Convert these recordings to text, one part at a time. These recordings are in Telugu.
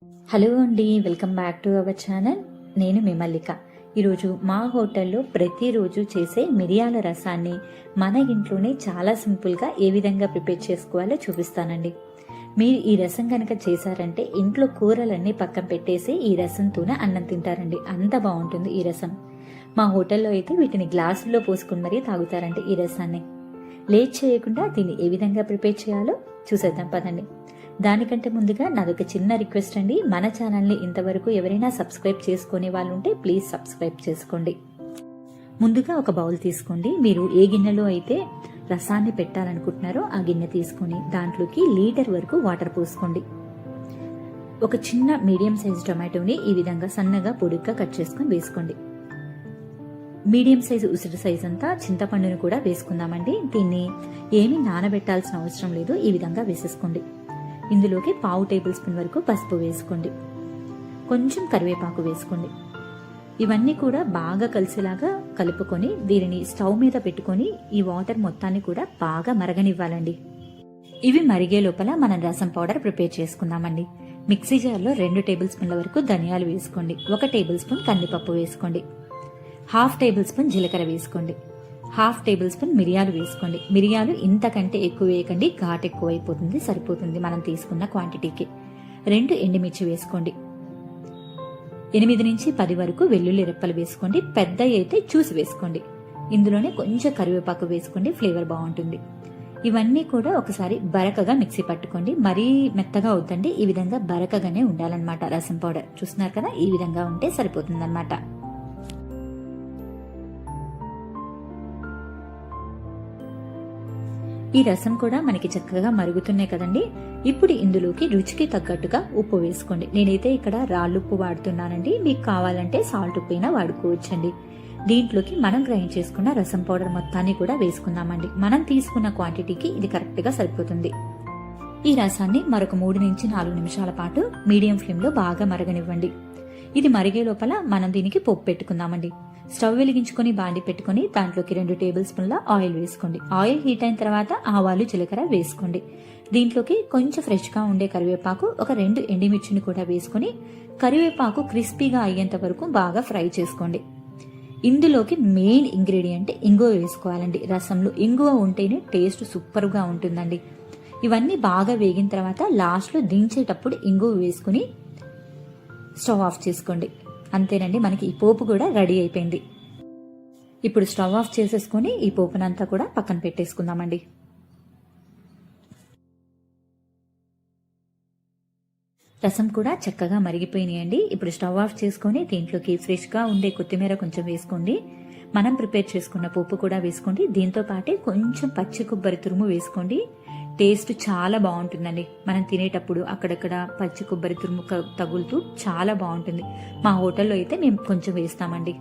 హలో అండి, welcome back to our channel. నేను మీ మల్లిక. ఈరోజు మా హోటల్లో ప్రతిరోజు చేసే మిరియాల రసాన్ని మన ఇంట్లోనే చాలా సింపుల్గా ఏ విధంగా ప్రిపేర్ చేసుకోవాలో చూపిస్తానండి. మీరు ఈ రసం కనుక చేశారంటే ఇంట్లో కూరలన్నీ పక్కన పెట్టేసి ఈ రసంతోనే అన్నం తింటారండి. అంత బాగుంటుంది ఈ రసం. మా హోటల్లో అయితే వీటిని గ్లాసుల్లో పోసుకుని మరీ తాగుతారండి ఈ రసాన్ని. లేట్ చేయకుండా దీన్ని ఏ విధంగా ప్రిపేర్ చేయాలో చూసేద్దాం పదండి. దానికంటే ముందుగా నాదొక చిన్న రిక్వెస్ట్ అండి. మన ఛానల్ని ఇంతవరకు ఎవరైనా సబ్స్క్రైబ్ చేసుకునే వాళ్ళు ఉంటే ప్లీజ్ సబ్స్క్రైబ్ చేసుకోండి. ముందుగా ఒక బౌల్ తీసుకోండి. మీరు ఏ గిన్నెలో అయితే రసాన్ని పెట్టాలనుకుంటున్నారో ఆ గిన్నె తీసుకొని దాంట్లోకి లీటర్ వరకు వాటర్ పోసుకోండి. ఒక చిన్న మీడియం సైజ్ టొమాటోని ఈ విధంగా సన్నగా పొడుగ్గా కట్ చేసుకుని వేసుకోండి. మీడియం సైజు ఉసిరి సైజ్ అంతా చింతపండుని కూడా వేసుకుందామండి. దీన్ని ఏమీ నానబెట్టాల్సిన అవసరం లేదు. ఈ విధంగా వేసేసుకోండి. ఇందులోకి 1/2 టేబుల్ స్పూన్ వరకు పసుపు వేసుకోండి. కొంచెం కరివేపాకు వేసుకోండి. ఇవన్నీ కూడా బాగా కలిసేలాగా కలుపుకొని దీనిని స్టవ్ మీద పెట్టుకొని ఈ వాటర్ మొత్తాన్ని కూడా బాగా మరగనివ్వాలండి. ఇవి మరిగే లోపల మనం రసం పౌడర్ ప్రిపేర్ చేసుకుందామండి. మిక్సీ జార్లో 2 టేబుల్ స్పూన్ల వరకు ధనియాలు వేసుకోండి. 1 టేబుల్ స్పూన్ కందిపప్పు వేసుకోండి. 1/2 టేబుల్ స్పూన్ జీలకర్ర వేసుకోండి. 1/2 టేబుల్ స్పూన్ మిరియాలు వేసుకోండి. మిరియాలు ఇంతకంటే ఎక్కువ వేయకండి, ఘాట్ ఎక్కువ అయిపోతుంది, సరిపోతుంది మనం తీసుకున్న క్వాంటిటీకి. 2 ఎండుమిర్చి వేసుకోండి. 8 నుంచి 10 వరకు వెల్లుల్లి రెప్పలు వేసుకోండి. పెద్ద అయితే చూసి వేసుకోండి. ఇందులోనే కొంచెం కరివేపాకు వేసుకోండి, ఫ్లేవర్ బాగుంటుంది. ఇవన్నీ కూడా ఒకసారి బరకగా మిక్సీ పట్టుకోండి. మరీ మెత్తగా అవుతండి, ఈ విధంగా బరకగానే ఉండాలన్నమాట. రసం పౌడర్ చూస్తున్నారు కదా, ఈ విధంగా ఉంటే సరిపోతుందన్నమాట. ఈ రసం కూడా మనకి చక్కగా మరుగుతున్నాయి కదండి. ఇప్పుడు ఇందులోకి రుచికి తగ్గట్టుగా ఉప్పు వేసుకోండి. నేనైతే ఇక్కడ రాళ్ళుప్పు వాడుతున్నానండి. మీకు కావాలంటే సాల్ట్ ఉప్పు అయినా వాడుకోవచ్చండి. దీంట్లోకి మనం గ్రైండ్ చేసుకున్న రసం పౌడర్ మొత్తాన్ని కూడా వేసుకుందామండి. మనం తీసుకున్న క్వాంటిటీకి ఇది కరెక్ట్ గా సరిపోతుంది. ఈ రసాన్ని మరొక 3 నుంచి 4 నిమిషాల పాటు మీడియం ఫ్లేమ్ లో బాగా మరగనివ్వండి. ఇది మరిగే లోపల మనం దీనికి పోపు పెట్టుకుందామండి. స్టవ్ వెలిగించుకొని బాండి పెట్టుకుని దాంట్లోకి 2 టేబుల్ స్పూన్ల ఆయిల్ వేసుకోండి. ఆయిల్ హీట్ అయిన తర్వాత ఆవాలు, జీలకర్ర వేసుకోండి. దీంట్లోకి కొంచెం ఫ్రెష్ గా ఉండే కరివేపాకు, ఒక 2 ఎండుమిర్చిని కూడా వేసుకుని కరివేపాకు క్రిస్పీగా అయ్యేంత వరకు బాగా ఫ్రై చేసుకోండి. ఇందులోకి మెయిన్ ఇంగ్రీడియంట్ ఇంగువ వేసుకోవాలండి. రసంలో ఇంగువ ఉంటేనే టేస్ట్ సూపర్ గా ఉంటుందండి. ఇవన్నీ బాగా వేగిన తర్వాత లాస్ట్ లో దించేటప్పుడు ఇంగువ వేసుకుని స్టవ్ ఆఫ్ చేసుకోండి. అంతేనండి, మనకి ఈ పోపు కూడా రెడీ అయిపోయింది. ఇప్పుడు స్టవ్ ఆఫ్ చేసేసుకుని ఈ పోపునంతా కూడా పక్కన పెట్టేసుకుందామండి. రసం కూడా చక్కగా మరిగిపోయినాయండి. ఇప్పుడు స్టవ్ ఆఫ్ చేసుకుని దీంట్లోకి ఫ్రెష్ గా ఉండే కొత్తిమీర కొంచెం వేసుకోండి. మనం ప్రిపేర్ చేసుకున్న పోపు కూడా వేసుకోండి. దీంతో పాటే కొంచెం పచ్చి కొబ్బరి తురుము వేసుకోండి. టేస్ట్ చాలా బాగుంటుందండి. మనం తినేటప్పుడు అక్కడక్కడ పచ్చి కొబ్బరి తురుము తగులుతూ చాలా బాగుంటుంది. మా హోటల్లో అయితే మేము కొంచెం వేస్తామండి.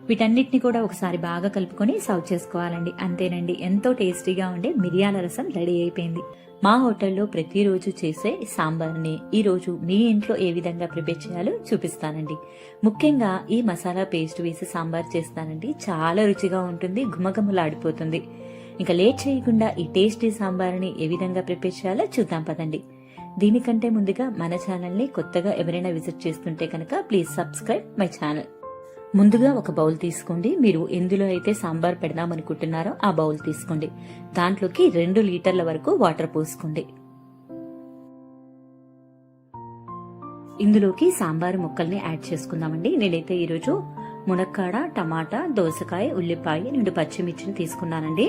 వీటన్నిటిని కూడా ఒకసారి బాగా కలుపుకొని సర్వ్ చేసుకోవాలండి. అంతేనండి, ఎంతో టేస్టీగా ఉండే మిరియాల రసం రెడీ అయిపోయింది. మా హోటల్లో ప్రతిరోజు చేసే సాంబార్ని ఈరోజు మీ ఇంట్లో ఏ విధంగా ప్రిపేర్ చేయాలో చూపిస్తానండి. ముఖ్యంగా ఈ మసాలా పేస్ట్ వేసి సాంబార్ చేస్తానండి. చాలా రుచిగా ఉంటుంది, గుమగుమలాడిపోతుంది. ఇంకా లేట్ చేయకుండా ఈ టేస్టీ సాంబార్ని ఏ విధంగా ప్రిపేర్ చేయాలో చూద్దాం పదండి. దీనికంటే ముందుగా మన ఛానల్ని కొత్తగా ఎవరైనా విజిట్ చేస్తుంటే కనుక ప్లీజ్ సబ్స్క్రైబ్ మై ఛానల్. ముందుగా ఒక బౌల్ తీసుకోండి. మీరు ఎందులో అయితే సాంబార్ పెడదాం అనుకుంటున్నారో ఆ బౌల్ తీసుకోండి. దాంట్లోకి 2 లీటర్ల వరకు వాటర్ పోసుకోండి. ఇందులోకి సాంబార్ ముక్కల్ని యాడ్ చేసుకుందామండి. నేనైతే ఈరోజు మునక్కాడ, టమాటా, దోసకాయ, ఉల్లిపాయ, 2 పచ్చిమిర్చిని తీసుకున్నానండి.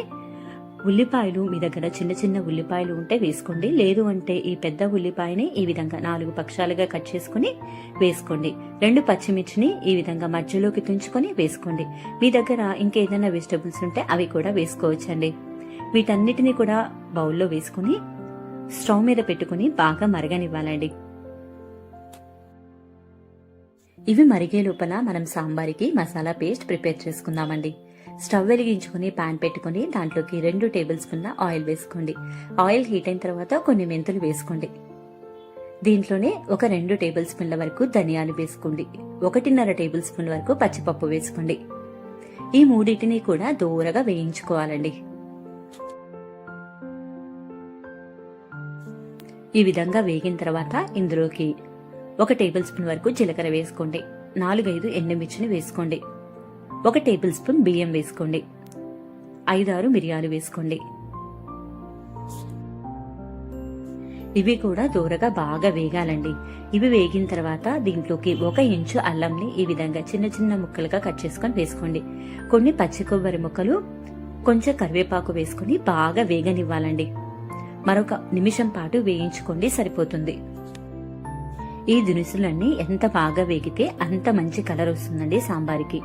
ఉల్లిపాయలు మీ దగ్గర చిన్న చిన్న ఉల్లిపాయలు ఉంటే వేసుకోండి. లేదు అంటే ఈ పెద్ద ఉల్లిపాయని ఈ విధంగా 4 పక్షాలుగా కట్ చేసుకుని వేసుకోండి. 2 పచ్చిమిర్చిని ఈ విధంగా మధ్యలోకి తుంచుకొని వేసుకోండి. మీ దగ్గర ఇంకేదైనా వెజిటబుల్స్ ఉంటే అవి కూడా వేసుకోవచ్చండి. వీటన్నిటిని కూడా బౌల్లో వేసుకుని స్టవ్ మీద పెట్టుకుని బాగా మరగనివ్వాలండి. ఇవి మరిగే లోపల మనం సాంబార్కి మసాలా పేస్ట్ ప్రిపేర్ చేసుకుందామండి. స్టవ్ వెలిగించుకుని పాన్ పెట్టుకుని దాంట్లోకి 2 టేబుల్ స్పూన్ల ఆయిల్ వేసుకోండి. ఆయిల్ హీట్ అయిన తర్వాత కొన్ని మెంతులు వేసుకోండి. దీంట్లోనే ఒక 2 టేబుల్ స్పూన్ల వరకు ధనియాలు వేసుకోండి. 1.5 టేబుల్ స్పూన్ వరకు పచ్చిపప్పు వేసుకోండి. ఈ మూడింటిని కూడా దూరగా వేయించుకోవాలండి. ఈ విధంగా వేగిన తర్వాత ఇందులోకి 1 టేబుల్ స్పూన్ వరకు జీలకర్ర వేసుకోండి. 4-5 ఎండుమిర్చిని వేసుకోండి. 1 టేబుల్ స్పూన్ బియ్యం వేసుకోండి. 5-6 మిరియాలు వేసుకోండి. ఇవి కూడా దూరగా బాగా వేగాలండి. ఇవి వేగిన తర్వాత దీంట్లోకి 1 ఇంచు అల్లంని ఈ విధంగా చిన్న చిన్న ముక్కలుగా కట్ చేసుకొని వేసుకోండి. కొన్ని పచ్చి కొబ్బరి ముక్కలు, కొంచెం కరివేపాకు వేసుకుని బాగా వేగనివ్వాలండి. మరొక నిమిషం పాటు వేయించుకోండి, సరిపోతుంది. ఈ దినుసులన్నీ ఎంత బాగా వేగితే అంత మంచి కలర్ వస్తుందండి సాంబార్కి.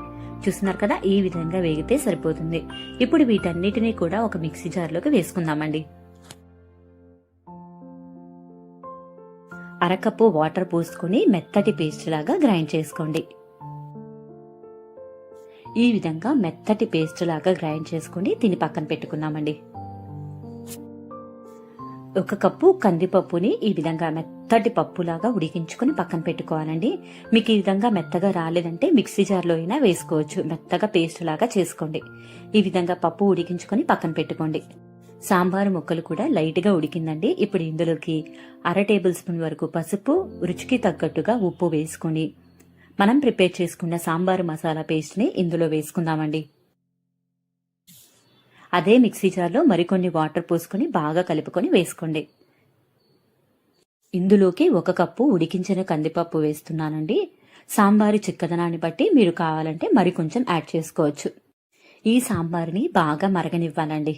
చూస్తున్నారు కదా, ఈ విధంగా వేగితే సరిపోతుంది. ఇప్పుడు వీటన్నిటినీ కూడా ఒక మిక్సీ జార్లోకి వేసుకుందామండి. 1/2 కప్పు వాటర్ పోసుకుని మెత్తటి పేస్ట్ లాగా గ్రైండ్ చేసుకోండి. ఈ విధంగా మెత్తటి పేస్ట్ లాగా గ్రైండ్ చేసుకుని దీన్ని పక్కన పెట్టుకుందామండి. 1 కప్పు కందిపప్పుని ఈ విధంగా మెత్తటి పప్పులాగా ఉడికించుకుని పక్కన పెట్టుకోవాలండి. మీకు ఈ విధంగా మెత్తగా రాలేదంటే మిక్సీ జార్లో అయినా వేసుకోవచ్చు. మెత్తగా పేస్ట్ లాగా చేసుకోండి. ఈ విధంగా పప్పు ఉడికించుకుని పక్కన పెట్టుకోండి. సాంబారు ముక్కలు కూడా లైట్ గా ఉడికిందండి. ఇప్పుడు ఇందులోకి 1/2 టేబుల్ స్పూన్ వరకు పసుపు, రుచికి తగ్గట్టుగా ఉప్పు వేసుకుని మనం ప్రిపేర్ చేసుకున్న సాంబారు మసాలా పేస్ట్ ని ఇందులో వేసుకుందామండి. అదే మిక్సీ జార్లో మరికొన్ని వాటర్ పోసుకుని బాగా కలుపుకొని వేసుకోండి. ఇందులోకి 1 కప్పు ఉడికించిన కందిపప్పు వేస్తున్నానండి. సాంబారు చిక్కదనాన్ని బట్టి మీరు కావాలంటే మరికొంచెం యాడ్ చేసుకోవచ్చు. ఈ సాంబారుని బాగా మరగనివ్వాలండి.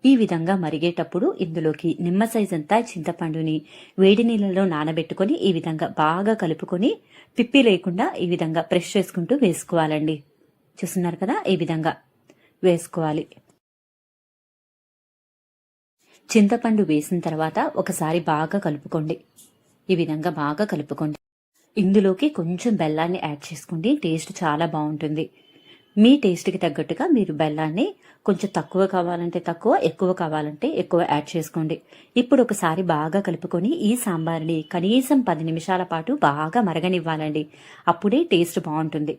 ఈ విధంగా మరిగేటప్పుడు ఇందులోకి నిమ్మ సైజంతా చింతపండుని వేడి నీళ్ళలో నానబెట్టుకుని ఈ విధంగా బాగా కలుపుకొని పిప్పి లేకుండా ఈ విధంగా ప్రెస్ చేసుకుంటూ వేసుకోవాలండి. చూస్తున్నారు కదా, ఈ విధంగా వేసుకోవాలి. చింతపండు వేసిన తర్వాత ఒకసారి బాగా కలుపుకోండి. ఈ విధంగా బాగా కలుపుకోండి. ఇందులోకి కొంచెం బెల్లాన్ని యాడ్ చేసుకోండి. టేస్ట్ చాలా బాగుంటుంది. మీ టేస్ట్కి తగ్గట్టుగా మీరు బెల్లాన్ని కొంచెం తక్కువ కావాలంటే తక్కువ, ఎక్కువ కావాలంటే ఎక్కువ యాడ్ చేసుకోండి. ఇప్పుడు ఒకసారి బాగా కలుపుకొని ఈ సాంబార్ని కనీసం 10 నిమిషాల పాటు బాగా మరగనివ్వాలండి. అప్పుడే టేస్ట్ బాగుంటుంది.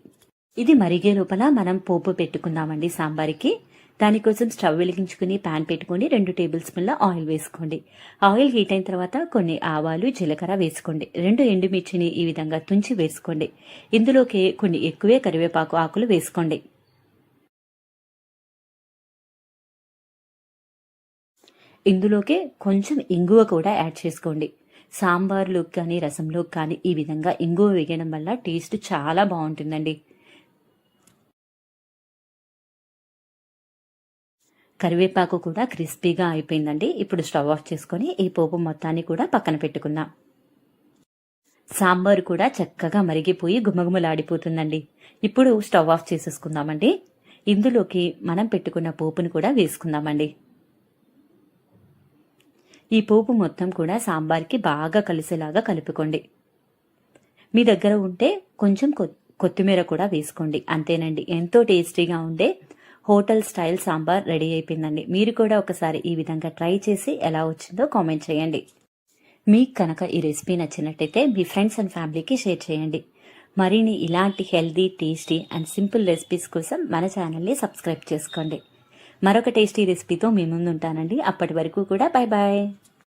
ఇది మరిగే లోపల మనం పోపు పెట్టుకుందామండి సాంబార్కి. దానికోసం స్టవ్ వెలిగించుకుని ప్యాన్ పెట్టుకుని 2 టేబుల్ స్పూన్ల ఆయిల్ వేసుకోండి. ఆయిల్ హీట్ అయిన తర్వాత కొన్ని ఆవాలు, జీలకర్ర వేసుకోండి. 2 ఎండుమిర్చిని ఈ విధంగా తుంచి వేసుకోండి. ఇందులోకి కొన్ని ఎక్కువే కరివేపాకు ఆకులు వేసుకోండి. ఇందులోకి కొంచెం ఇంగువ కూడా యాడ్ చేసుకోండి. సాంబార్లోకి కానీ రసంలోకి కానీ ఈ విధంగా ఇంగువ వేయడం వల్ల టేస్ట్ చాలా బాగుంటుందండి. కరివేపాకు కూడా క్రిస్పీగా అయిపోయిందండి. ఇప్పుడు స్టవ్ ఆఫ్ చేసుకొని ఈ పోపు మొత్తాన్ని కూడా పక్కన పెట్టుకుందాం. సాంబారు కూడా చక్కగా మరిగిపోయి గుమగుమలాడిపోతుందండి. ఇప్పుడు స్టవ్ ఆఫ్ చేసేసుకుందామండి. ఇందులోకి మనం పెట్టుకున్న పోపును కూడా వేసుకుందామండి. ఈ పోపు మొత్తం కూడా సాంబార్కి బాగా కలిసేలాగా కలుపుకోండి. మీ దగ్గర ఉంటే కొంచెం కొత్తిమీర కూడా వేసుకోండి. అంతేనండి, ఎంతో టేస్టీగా ఉండే హోటల్ స్టైల్ సాంబార్ రెడీ అయిపోయిందండి. మీరు కూడా ఒకసారి ఈ విధంగా ట్రై చేసి ఎలా వచ్చిందో కామెంట్ చేయండి. మీకు కనుక ఈ రెసిపీ నచ్చినట్టయితే మీ ఫ్రెండ్స్ అండ్ ఫ్యామిలీకి షేర్ చేయండి. మరిన్ని ఇలాంటి healthy, tasty and simple recipes కోసం మన ఛానల్ని సబ్స్క్రైబ్ చేసుకోండి. మరొక టేస్టీ రెసిపీతో మీ ముందు ఉంటానండి. అప్పటి వరకు కూడా బాయ్ బాయ్.